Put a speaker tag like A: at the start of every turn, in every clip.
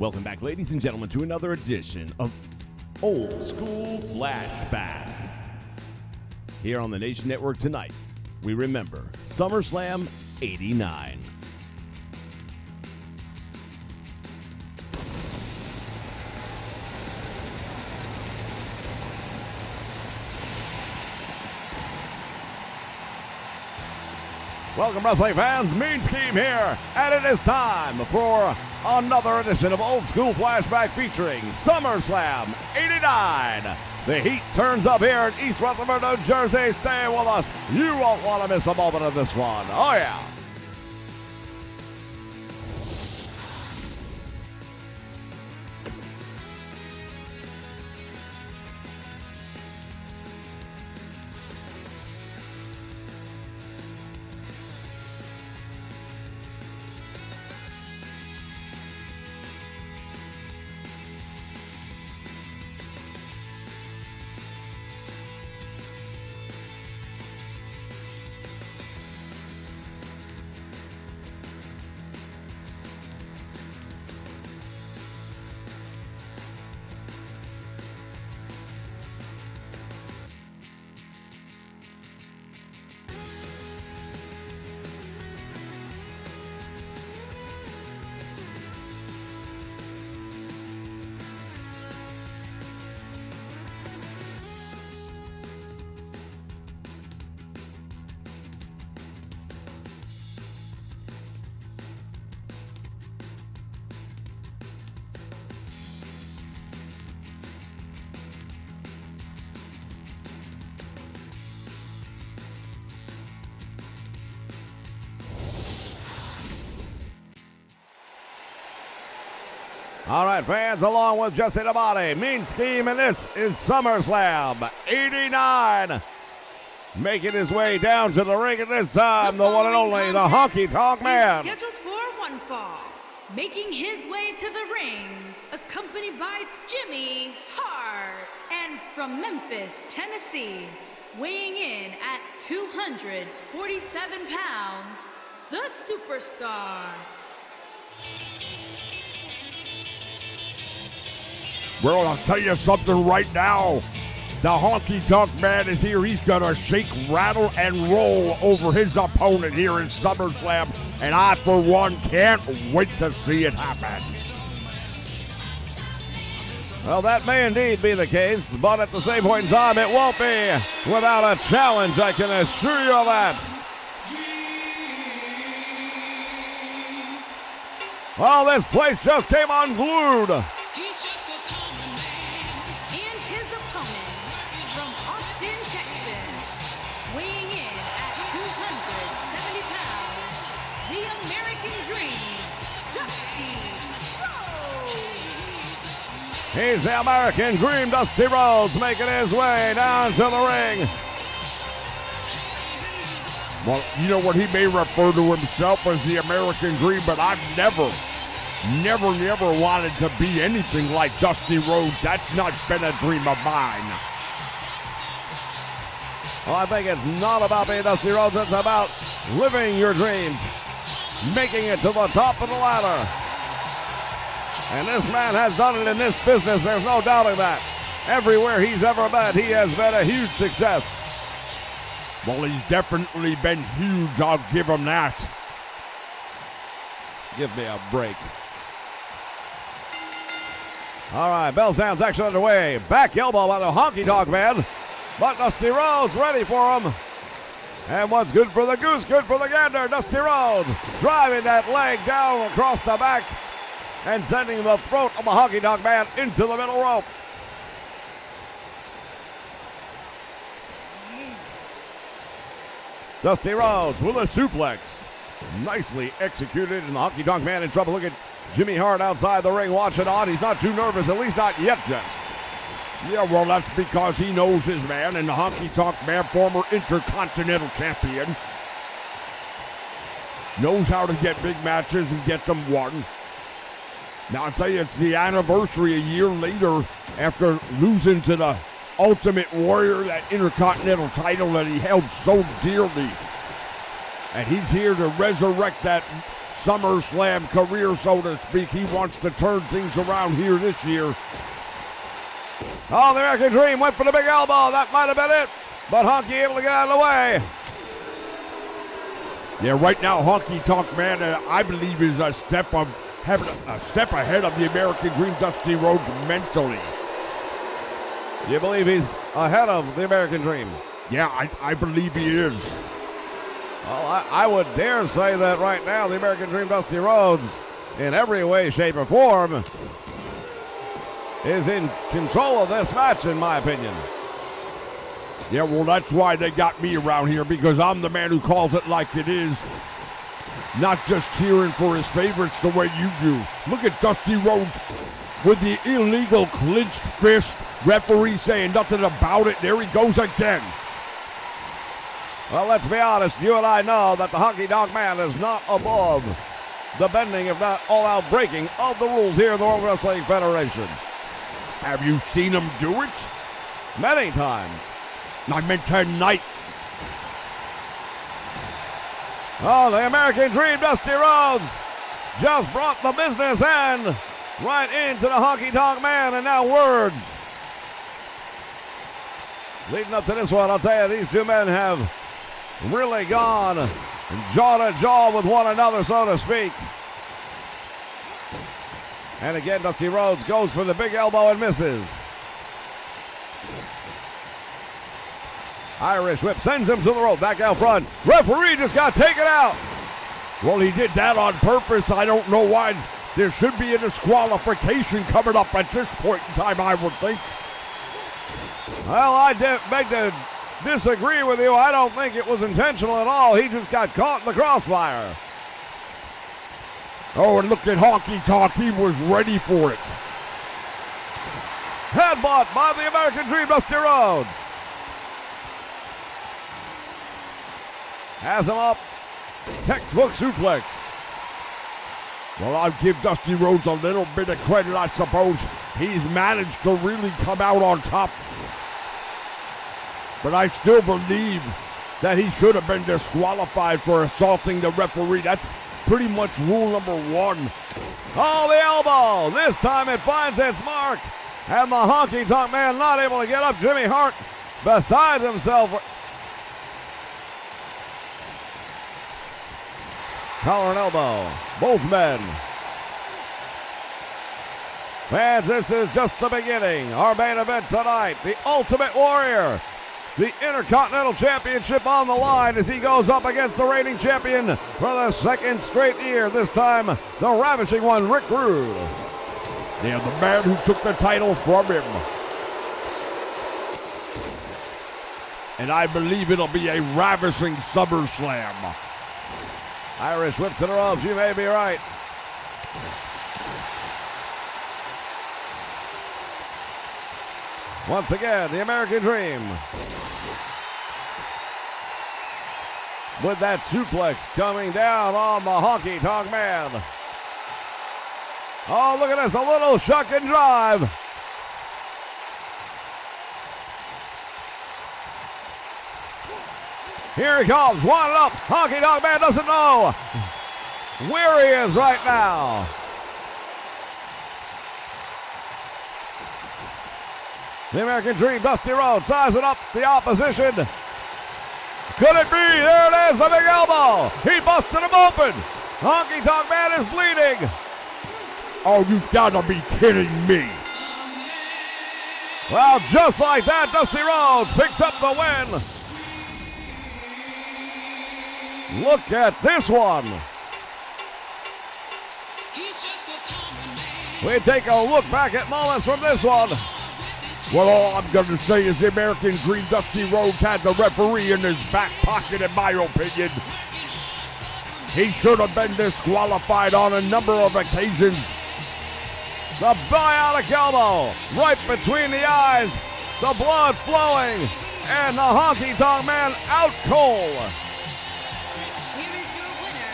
A: Welcome back, ladies and gentlemen, to another edition of Old School Flashback. Here on the Nation Network tonight, we remember SummerSlam 89. Welcome, wrestling fans. Mean Scheme here, and it is time for another edition of Old School Flashback featuring SummerSlam 89. The heat turns up here in East Rutherford, New Jersey. Stay with us. You won't want to miss a moment of this one. Oh, yeah. All right, fans, along with Jesse the Body, Mean Scheme, and this is SummerSlam 89. Making his way down to the ring at this time, the one and only, the Honky Tonk Man.
B: Scheduled for one fall, making his way to the ring, accompanied by Jimmy Hart, and from Memphis, Tennessee, weighing in at 247 pounds, the Superstar.
C: Well, I'll tell you something right now. The Honky Tonk Man is here. He's going to shake, rattle, and roll over his opponent here in SummerSlam. And I, for one, can't wait to see it happen.
A: Well, that may indeed be the case, but at the same point in time, it won't be without a challenge, I can assure you of that. Well, this place just came unglued. He's the American Dream, Dusty Rhodes, making his way down to the ring.
C: Well, you know what? He may refer to himself as the American Dream, but I've never wanted to be anything like Dusty Rhodes. That's not been a dream of mine.
A: Well, I think it's not about being Dusty Rhodes. It's about living your dreams, making it to the top of the ladder. And this man has done it in this business. There's no doubting that. Everywhere he's ever been, he has been a huge success.
C: Well, he's definitely been huge. I'll give him that.
A: Give me a break. All right, bell sounds action underway. Back elbow by the Honky Tonk Man. But Dusty Rhodes ready for him. And what's good for the goose, good for the gander. Dusty Rhodes driving that leg down across the back and sending the throat of the Honky Tonk Man into the middle rope. Dusty Rhodes with a suplex. Nicely executed, and the Honky Tonk Man in trouble. Look at Jimmy Hart outside the ring watching on. He's not too nervous, at least not yet, Jess.
C: Yeah, well, that's because he knows his man, and the Honky Tonk Man, former Intercontinental Champion, knows how to get big matches and get them won. Now, I'll tell you, it's the anniversary a year later after losing to the Ultimate Warrior, that Intercontinental title that he held so dearly. And he's here to resurrect that SummerSlam career, so to speak. He wants to turn things around here this year.
A: Oh, the American Dream went for the big elbow. That might have been it, but Honky able to get out of the way.
C: Yeah, right now, Honky Tonk Man, I believe, is a step ahead of the American Dream, Dusty Rhodes, mentally.
A: You believe he's ahead of the American Dream?
C: Yeah, I believe he is.
A: Well, I would dare say that right now the American Dream, Dusty Rhodes, in every way, shape, or form, is in control of this match, in my opinion.
C: Yeah, well, that's why they got me around here, because I'm the man who calls it like it is. Not just cheering for his favorites the way you do. Look at Dusty Rhodes with the illegal clenched fist. Referee saying nothing about it. There he goes again.
A: Well, let's be honest. You and I know that the Honky Tonk Man is not above the bending, if not all-out breaking, of the rules here in the World Wrestling Federation.
C: Have you seen him do it?
A: Many times.
C: I meant tonight.
A: Oh, the American Dream, Dusty Rhodes, just brought the business end right into the Honky Tonk Man, and now words. Leading up to this one, I'll tell you, these two men have really gone jaw to jaw with one another, so to speak. And again, Dusty Rhodes goes for the big elbow and misses. Irish whip sends him to the rope, back out front. Referee just got taken out.
C: Well, he did that on purpose. I don't know why. There should be a disqualification coming up at this point in time, I would think.
A: Well, I beg to disagree with you. I don't think it was intentional at all. He just got caught in the crossfire.
C: Oh, and look at Honky Tonk. He was ready for it.
A: Headbutt by the American Dream, Dusty Rhodes. Has him up. Textbook suplex.
C: Well, I'll give Dusty Rhodes a little bit of credit, I suppose. He's managed to really come out on top. But I still believe that he should have been disqualified for assaulting the referee. That's pretty much rule number one.
A: Oh, the elbow. This time it finds its mark. And the Honky Tonk Man not able to get up. Jimmy Hart beside himself. Collar and elbow. Both men. Fans, this is just the beginning. Our main event tonight, the Ultimate Warrior. The Intercontinental Championship on the line as he goes up against the reigning champion for the second straight year. This time, the ravishing one, Rick Rude.
C: Yeah, the man who took the title from him. And I believe it'll be a ravishing SummerSlam.
A: Irish whip to the ropes. You may be right. Once again, the American Dream. With that suplex coming down on the Honky Tonk Man. Oh, look at this, a little shuck and drive. Here he comes, winding up. Honky Tonk Man doesn't know where he is right now. The American Dream, Dusty Rhodes, sizing up the opposition. Could it be? There it is, the big elbow. He busted him open. Honky Tonk Man is bleeding.
C: Oh, you've got to be kidding me.
A: Well, just like that, Dusty Rhodes picks up the win. Look at this one. We take a look back at moments from this one.
C: Well, all I'm going to say is the American Dream, Dusty Rhodes, had the referee in his back pocket, in my opinion. He should have been disqualified on a number of occasions.
A: The biotic elbow right between the eyes, the blood flowing, and the Honky Tonk Man out cold.
B: Here is your winner,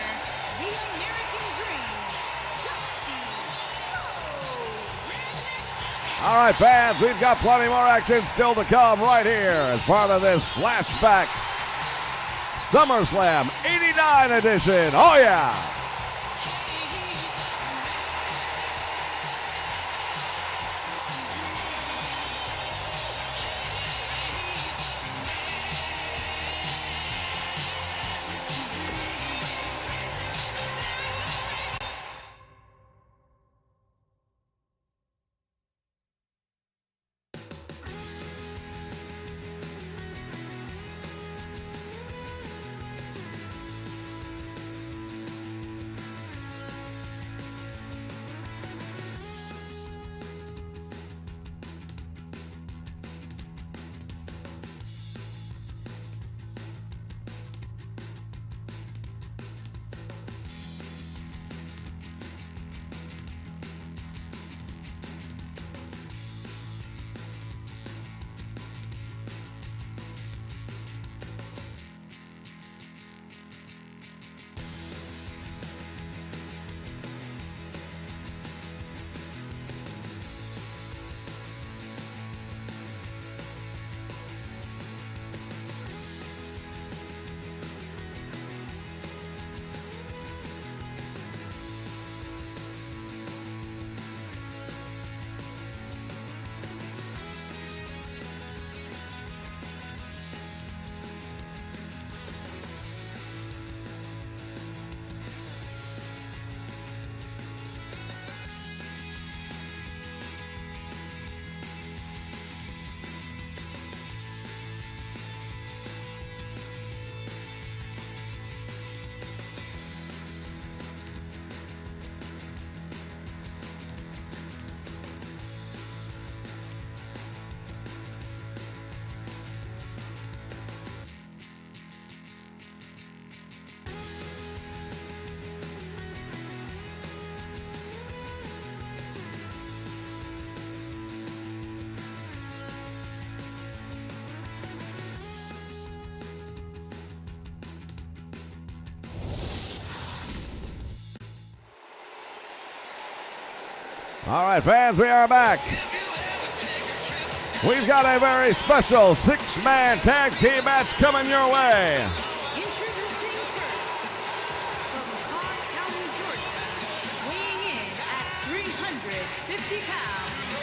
B: the American Dream, Dusty Rhodes.
A: All right, fans, we've got plenty more action still to come right here as part of this Flashback SummerSlam 89 edition. Oh, yeah. All right, fans, we are back. We've got a very special six-man tag team match coming your way.
B: Introducing first, from Cobb County, Georgia, weighing in at 350 pounds,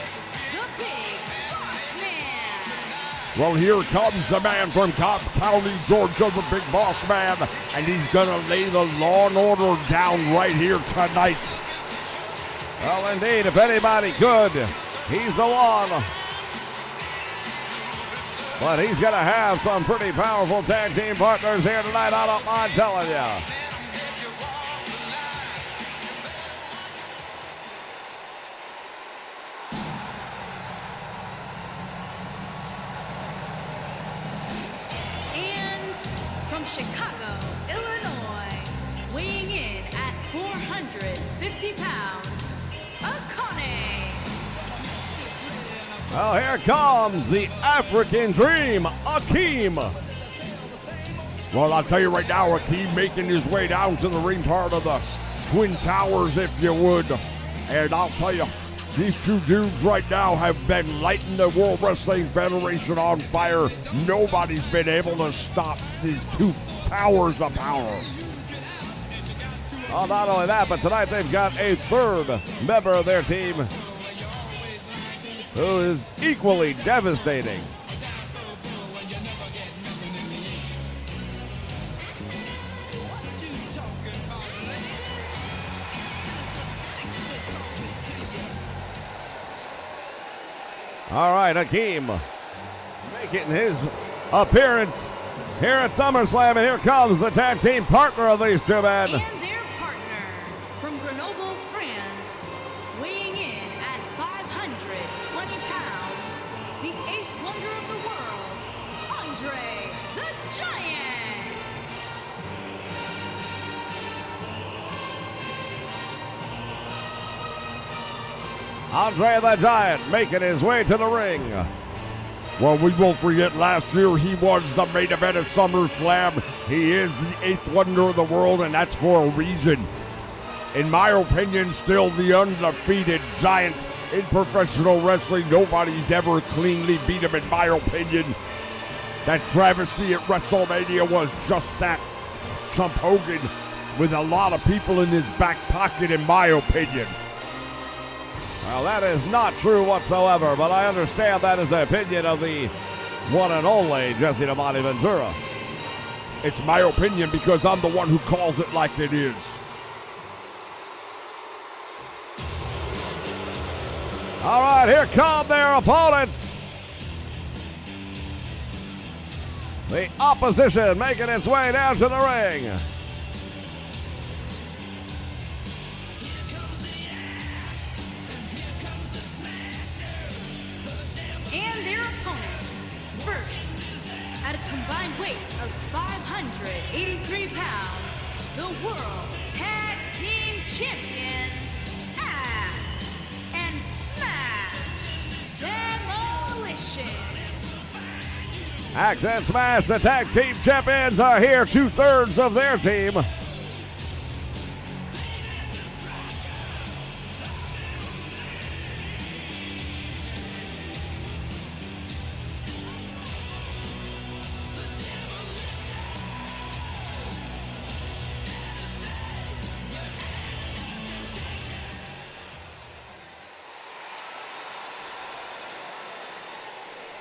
B: the Big Boss Man.
C: Well, here comes the man from Cobb County, Georgia, the Big Boss Man, and he's going to lay the law and order down right here tonight.
A: Well, indeed, if anybody could, he's the one. But he's going to have some pretty powerful tag team partners here tonight, I don't mind telling you.
B: And from Chicago, Illinois, weighing in at 450 pounds, Akane.
A: Well, here comes the African Dream, Akeem.
C: Well, I'll tell you right now, Akeem making his way down to the ring part of the Twin Towers, if you would. And I'll tell you, these two dudes right now have been lighting the World Wrestling Federation on fire. Nobody's been able to stop these two towers of power.
A: Well, not only that, but tonight they've got a third member of their team who is equally devastating. All right, Akeem making his appearance here at SummerSlam, and here comes the tag team partner of these two men.
B: And their partner from Grenoble, France, weighing in at 520 pounds, the eighth wonder of the world, Andre the Giant.
A: Andre the Giant making his way to the ring.
C: Well, we won't forget last year he was the main event at SummerSlam. He is the eighth wonder of the world, and that's for a reason. In my opinion, still the undefeated Giant in professional wrestling. Nobody's ever cleanly beat him, in my opinion. That travesty at WrestleMania was just that. Trump Hogan with a lot of people in his back pocket, in my opinion.
A: Well, that is not true whatsoever, but I understand that is the opinion of the one and only Jesse the Body Ventura.
C: It's my opinion because I'm the one who calls it like it is.
A: All right, here come their opponents. The opposition making its way down to the ring.
B: And their opponents, first, at a combined weight of 583 pounds, the World Tag Team Champions, Axe and Smash Demolition.
A: Axe and Smash, the tag team champions, are here, 2/3 of their team.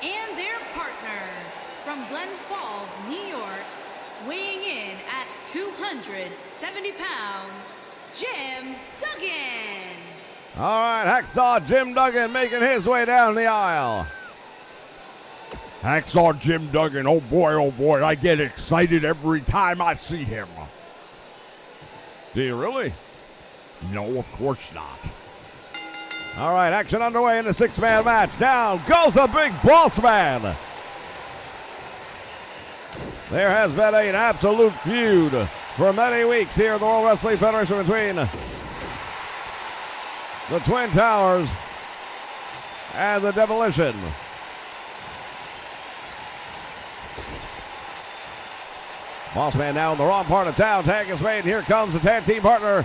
B: And their partner from Glens Falls, New York, weighing in at 270 pounds, Jim Duggan.
A: All right, Hacksaw Jim Duggan making his way down the aisle.
C: Hacksaw Jim Duggan, oh boy, I get excited every time I see him.
A: Do you really?
C: No, of course not.
A: All right, action underway in the six-man match. Down goes the Big Boss Man. There has been an absolute feud for many weeks here in the World Wrestling Federation between the Twin Towers and the Demolition. Boss Man now in the wrong part of town. Tag is made. Here comes the tag team partner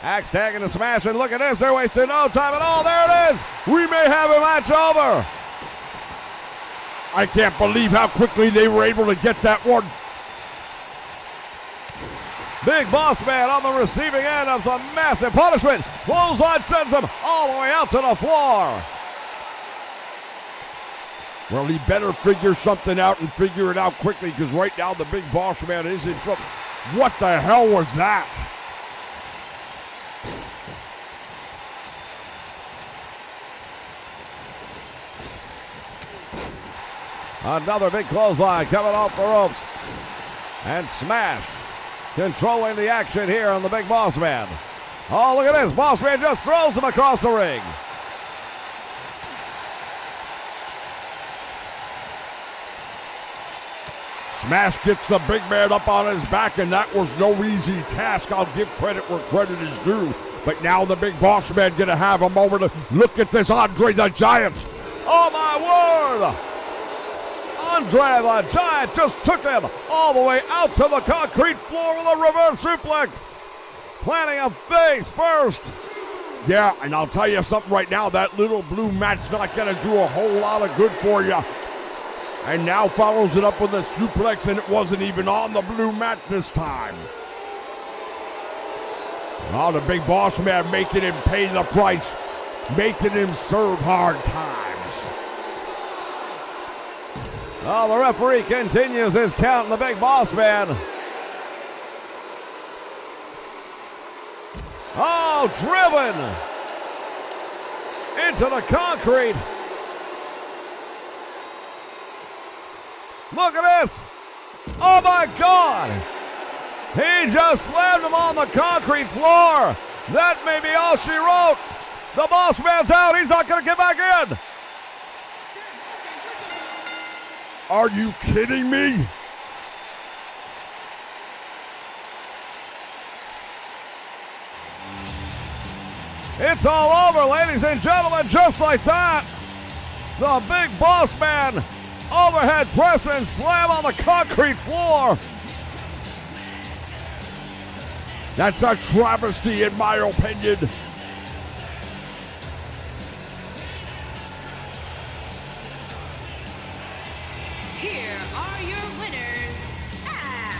A: Axe tagging the smash, and look at this. They're wasting no time at all. There it is. We may have a match over.
C: I can't believe how quickly they were able to get that one.
A: Big Boss Man on the receiving end of some massive punishment. Clothesline sends him all the way out to the floor.
C: Well, he better figure something out and figure it out quickly, because right now the Big Boss Man is in trouble. What the hell was that?
A: Another big clothesline coming off the ropes. And smash. Controlling the action here on the Big Boss Man. Oh, look at this. Boss Man just throws him across the ring.
C: Smash gets the big man up on his back, and that was no easy task. I'll give credit where credit is due. But now the Big Boss Man gonna have a moment to look at this Andre the Giant.
A: Oh my word! Andre the Giant just took him all the way out to the concrete floor with a reverse suplex. Planting a face first.
C: Yeah, and I'll tell you something right now, that little blue mat's not gonna do a whole lot of good for you. And now follows it up with a suplex, and it wasn't even on the blue mat this time. Now the Big Boss Man making him pay the price, making him serve hard times.
A: Oh, the referee continues his count on the Big Boss Man. Oh, driven into the concrete. Look at this. Oh, my God. He just slammed him on the concrete floor. That may be all she wrote. The Boss Man's out. He's not going to get back in.
C: Are you kidding me?
A: It's all over, ladies and gentlemen, just like that. The Big Boss Man overhead press and slam on the concrete floor.
C: That's a travesty in my opinion.
B: Here are your winners, Axe,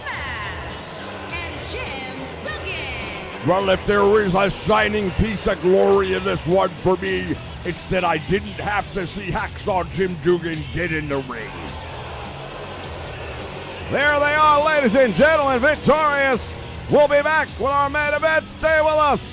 B: Smash, and Jim Duggan.
C: Well, if there is a shining piece of glory in this one for me, it's that I didn't have to see Hacksaw Jim Duggan get in the ring.
A: There they are, ladies and gentlemen, victorious. We'll be back with our main event. Stay with us.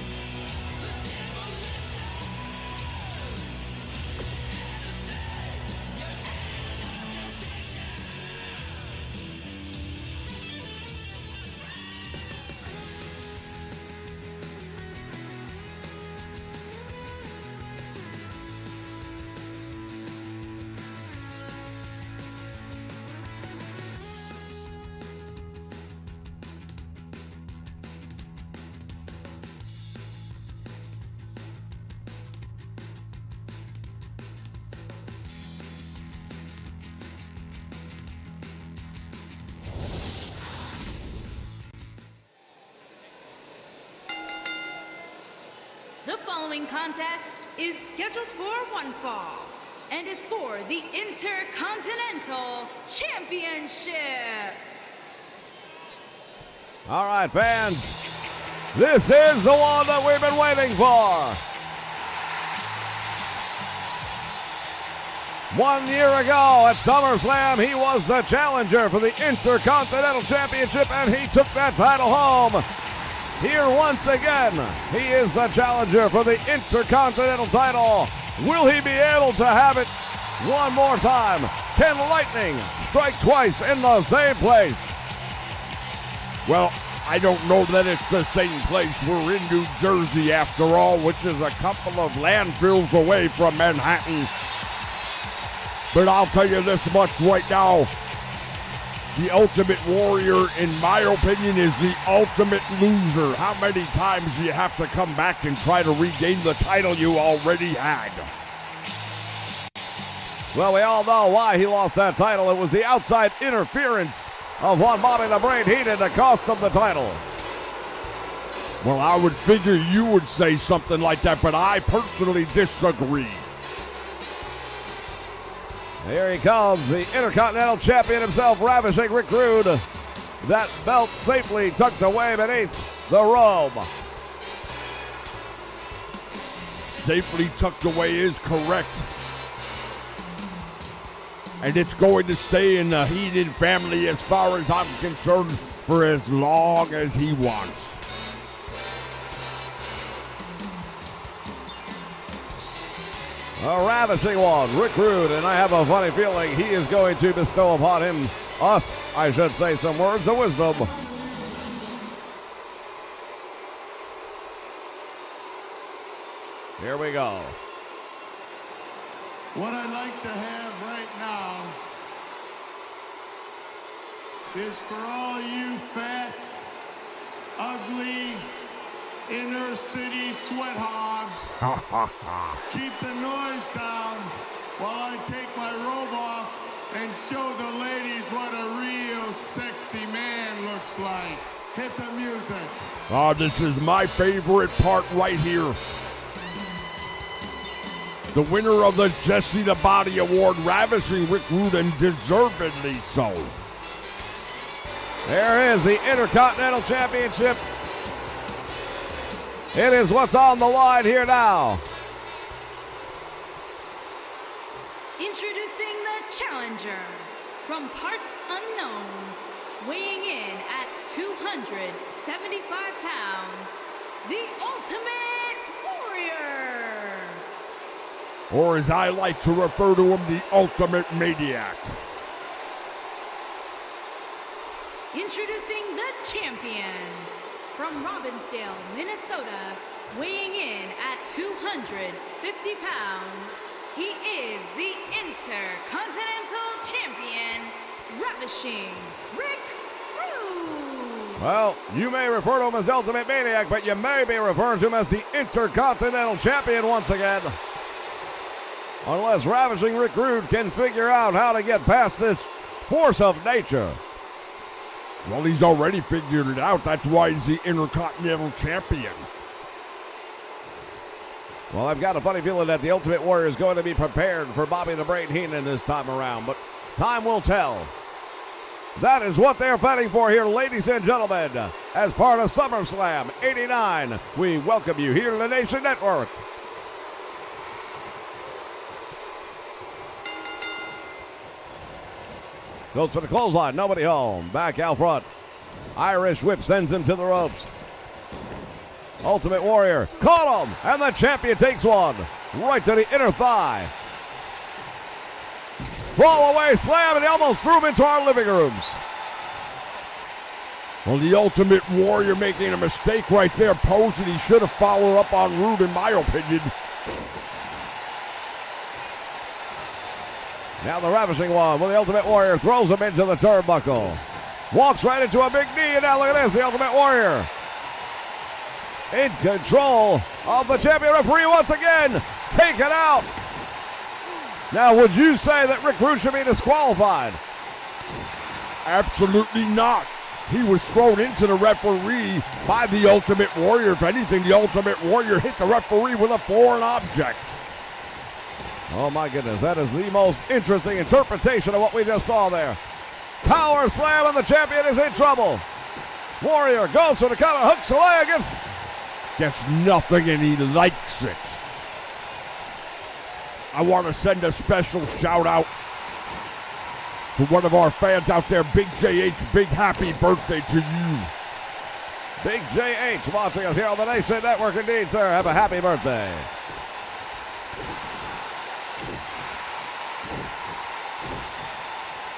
B: The following contest is scheduled for one fall and is for the Intercontinental Championship.
A: All right, fans, this is the one that we've been waiting for. 1 year ago at SummerSlam, he was the challenger for the Intercontinental Championship, and he took that title home. Here once again, he is the challenger for the Intercontinental title. Will he be able to have it one more time? Can lightning strike twice in the same place?
C: Well, I don't know that it's the same place. We're in New Jersey after all, which is a couple of landfills away from Manhattan. But I'll tell you this much right now. The Ultimate Warrior, in my opinion, is the ultimate loser. How many times do you have to come back and try to regain the title you already had?
A: Well, we all know why he lost that title. It was the outside interference of one Bobby the Brain Heenan that cost him the title.
C: Well, I would figure you would say something like that, but I personally disagree.
A: Here he comes, the Intercontinental Champion himself, Ravishing Rick Rude. That belt safely tucked away beneath the robe.
C: Safely tucked away is correct. And it's going to stay in the heated family as far as I'm concerned for as long as he wants.
A: A ravishing one, Rick Rude, and I have a funny feeling he is going to bestow upon us, I should say, some words of wisdom. Here we go.
D: What I'd like to have right now is for all you fat, ugly, inner city sweat hogs, keep the noise down while I take my robe off and show the ladies what a real sexy man looks like. Hit the music.
C: Oh, this is my favorite part right here. The winner of the Jesse the Body Award, Ravishing Rick Rude, and deservedly so.
A: There is the Intercontinental Championship. It is what's on the line here now.
B: Introducing the challenger from parts unknown, weighing in at 275 pounds, the Ultimate Warrior.
C: Or as I like to refer to him, the Ultimate Maniac.
B: Introducing the champion from Robbinsdale, Minnesota, weighing in at 250 pounds. He is the Intercontinental Champion, Ravishing Rick Rude.
A: Well, you may refer to him as Ultimate Maniac, but you may be referring to him as the Intercontinental Champion once again. Unless Ravishing Rick Rude can figure out how to get past this force of nature.
C: Well, he's already figured it out. That's why he's the Intercontinental Champion.
A: Well, I've got a funny feeling that the Ultimate Warrior is going to be prepared for Bobby the Brain Heenan this time around, but time will tell. That is what they're fighting for here, ladies and gentlemen. As part of SummerSlam 89, we welcome you here to the Nation Network. Goes for the clothesline, nobody home. Back out front. Irish whip sends him to the ropes. Ultimate Warrior caught him, and the champion takes one right to the inner thigh. Fall away slam, and he almost threw him into our living rooms.
C: Well, the Ultimate Warrior making a mistake right there, posing. He should have followed up on Rude, in my opinion.
A: Now the Ravishing one with the Ultimate Warrior throws him into the turnbuckle. Walks right into a big knee, and now look at this, the Ultimate Warrior in control of the champion. Referee once again taken out. Now, would you say that Rick Rude should be disqualified?
C: Absolutely not. He was thrown into the referee by the Ultimate Warrior. If anything, the Ultimate Warrior hit the referee with a foreign object.
A: Oh my goodness, that is the most interesting interpretation of what we just saw there. Power slam, and the champion is in trouble. Warrior goes for the cover, hooks the leg,
C: gets nothing, and he likes it. I want to send a special shout out to one of our fans out there, Big JH. Big happy birthday to you.
A: Big JH watching us here on the Nation Network. Indeed, sir. Have a happy birthday.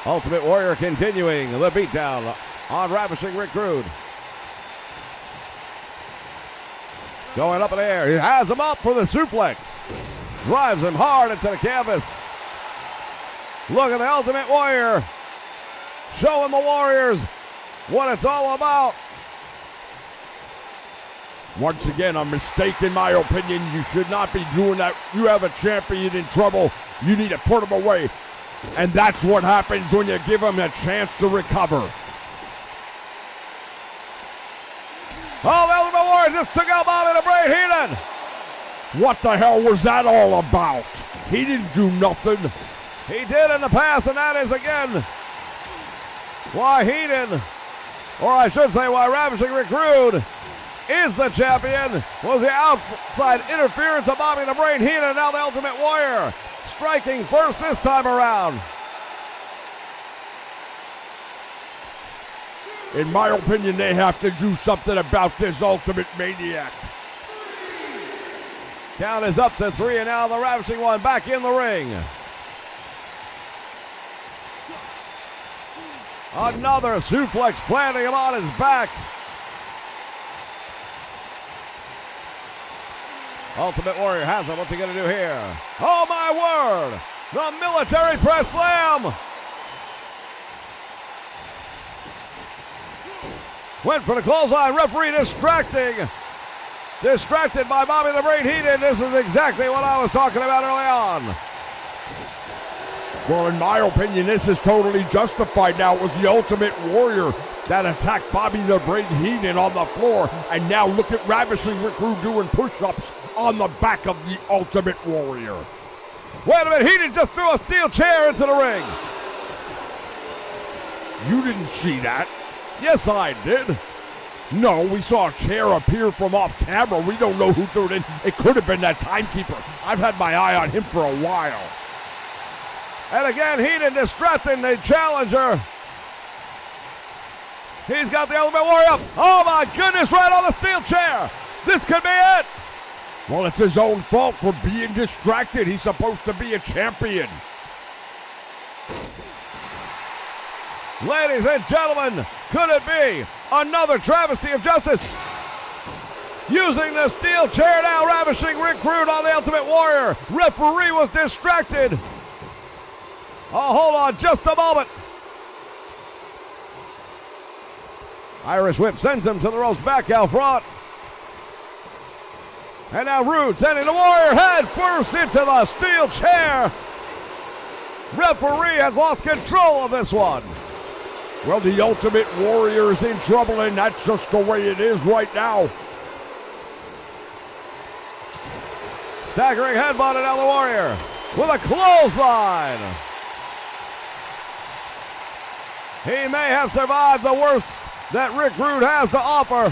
A: Ultimate Warrior continuing the beatdown on Ravishing Rick Rude. Going up in the air. He has him up for the suplex. Drives him hard into the canvas. Look at the Ultimate Warrior. Showing the Warriors what it's all about.
C: Once again, a mistake in my opinion. You should not be doing that. You have a champion in trouble. You need to put him away. And that's what happens when you give him a chance to recover.
A: Oh, the Ultimate Warrior Warrior just took out Bobby the Brain Heenan.
C: What the hell was that all about? He didn't do nothing.
A: He did in the past, and that is again why Heenan, or I should say why Ravishing Rick Rude is the champion, was the outside interference of Bobby the Brain Heenan. Now the Ultimate Warrior striking first this time around.
C: In my opinion, they have to do something about this Ultimate Maniac.
A: Count is up to 3, and now the Ravishing One back in the ring. Another suplex planting him on his back. Ultimate Warrior has him. What's he going to do here? Oh, my word! The military press slam! Went for the clothesline. Referee distracted by Bobby the Brain Heenan. This is exactly what I was talking about early on.
C: Well, in my opinion, this is totally justified now. It was the Ultimate Warrior that attacked Bobby the Brain Heenan on the floor. And now look at Ravishing Rick Rude doing push-ups on the back of the Ultimate Warrior.
A: Wait a minute, Heenan just threw a steel chair into the ring.
C: You didn't see that?
A: Yes, I did.
C: No, we saw a chair appear from off camera. We don't know who threw it in. It could have been that timekeeper. I've had my eye on him for a while.
A: And again, Heenan distracting the challenger. He's got the Ultimate Warrior up. Oh my goodness, right on the steel chair. This could be it.
C: Well, it's his own fault for being distracted. He's supposed to be a champion.
A: Ladies and gentlemen, could it be another travesty of justice? Using the steel chair now, Ravishing Rick Rude on the Ultimate Warrior. Referee was distracted. Oh, hold on just a moment. Irish Whip sends him to the ropes back out front. And now Rude sending the Warrior head first into the steel chair. Referee has lost control of this one.
C: Well, the Ultimate Warrior is in trouble, and that's just the way it is right now.
A: Staggering headbutt and now the Warrior with a clothesline. He may have survived the worst that Rick Rude has to offer.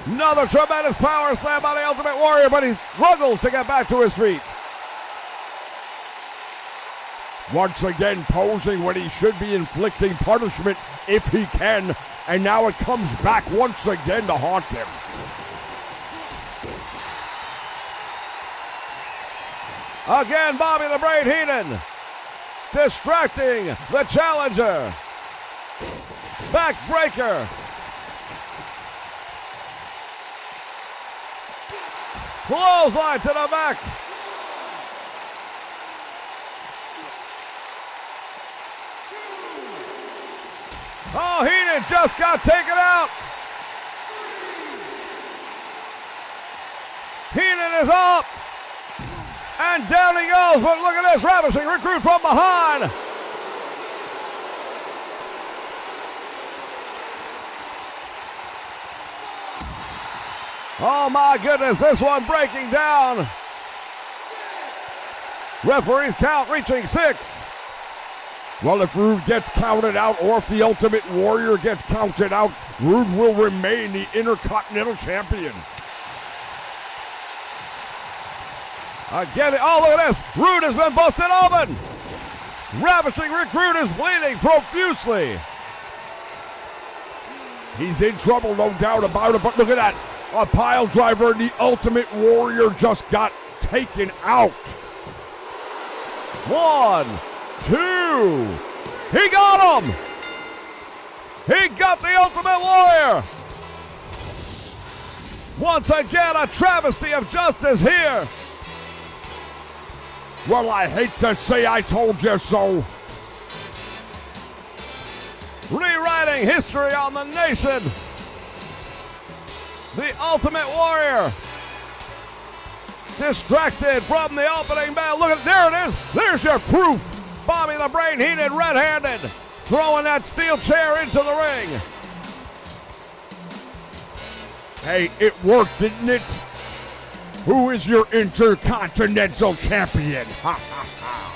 A: Another tremendous power slam by the Ultimate Warrior, but he struggles to get back to his feet.
C: Once again posing when he should be inflicting punishment if he can, and now it comes back once again to haunt him.
A: Again, Bobby the Brain Heenan distracting the challenger. Backbreaker. Clothesline to the back. Oh, Heenan just got taken out. Heenan is up. And down he goes, but look at this, Ravishing Rick Rude from behind. Oh my goodness, this one breaking down. Referee's count reaching 6.
C: Well, if Rude gets counted out, or if the Ultimate Warrior gets counted out, Rude will remain the Intercontinental Champion.
A: Again, oh look at this, Rude has been busted open. Ravishing Rick Rude is bleeding profusely.
C: He's in trouble, no doubt about it, but look at that. A pile driver, and the Ultimate Warrior just got taken out.
A: 1, 2. He got him. He got the Ultimate Warrior. Once again, a travesty of justice here.
C: Well, I hate to say I told you so.
A: Rewriting history on the nation. The Ultimate Warrior distracted from the opening bell. Look at, there it is. There's your proof. Bobby the Brain Heenan red-handed, throwing that steel chair into the ring.
C: Hey, it worked, didn't it? Who is your Intercontinental Champion? Ha ha ha.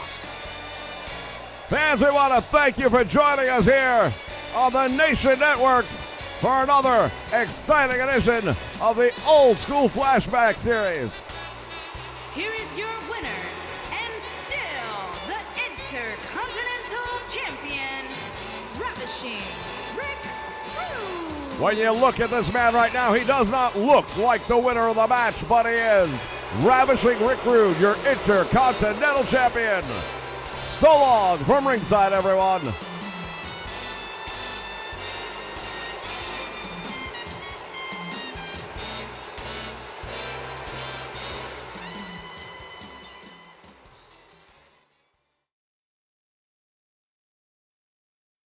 A: Fans, we want to thank you for joining us here on the Nation Network for another exciting edition of the Old School Flashback Series.
B: Here is your winner, and still the Intercontinental Champion, Ravishing Rick Rude.
A: When you look at this man right now, he does not look like the winner of the match, but he is Ravishing Rick Rude, your Intercontinental Champion. So long from ringside, everyone.